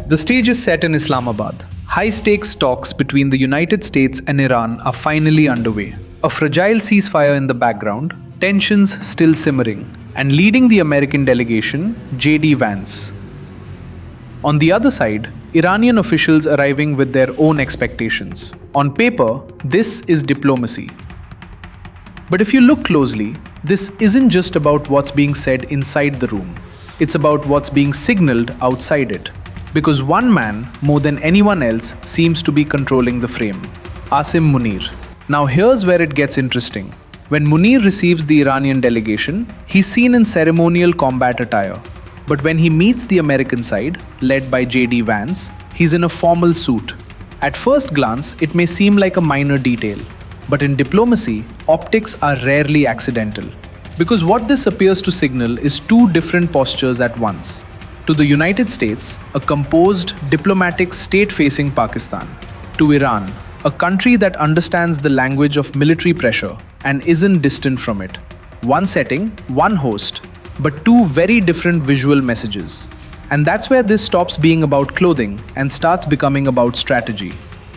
The stage is set in Islamabad. High-stakes talks between the United States and Iran are finally underway. A fragile ceasefire in the background, tensions still simmering, and leading the American delegation, JD Vance. On the other side, Iranian officials arriving with their own expectations. On paper, this is diplomacy. But if you look closely, this isn't just about what's being said inside the room. It's about what's being signaled outside it. Because one man, more than anyone else, seems to be controlling the frame. Asim Munir. Now here's where it gets interesting. When Munir receives the Iranian delegation, he's seen in ceremonial combat attire. But when he meets the American side, led by JD Vance, he's in a formal suit. At first glance, it may seem like a minor detail. But in diplomacy, optics are rarely accidental. Because what this appears to signal is two different postures at once. To the United States, a composed, diplomatic, state-facing Pakistan. To Iran, a country that understands the language of military pressure and isn't distant from it. One setting, one host, but two very different visual messages. And that's where this stops being about clothing and starts becoming about strategy.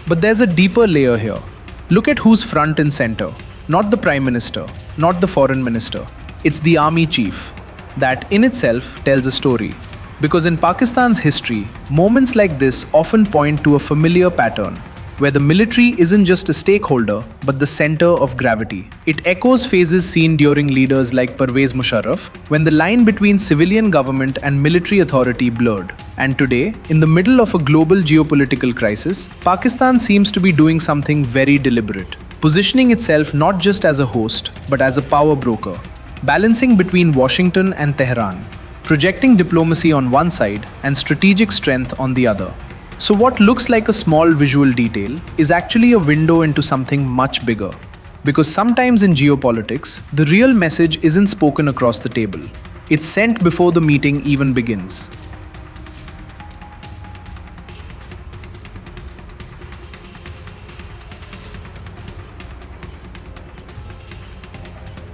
But there's a deeper layer here. Look at who's front and center. Not the Prime Minister, not the Foreign Minister. It's the Army Chief. That in itself tells a story. Because in Pakistan's history, moments like this often point to a familiar pattern, where the military isn't just a stakeholder, but the center of gravity. It echoes phases seen during leaders like Pervez Musharraf, when the line between civilian government and military authority blurred. And today, in the middle of a global geopolitical crisis, Pakistan seems to be doing something very deliberate, positioning itself not just as a host, but as a power broker, balancing between Washington and Tehran, projecting diplomacy on one side and strategic strength on the other. So what looks like a small visual detail is actually a window into something much bigger. Because sometimes in geopolitics, the real message isn't spoken across the table. It's sent before the meeting even begins.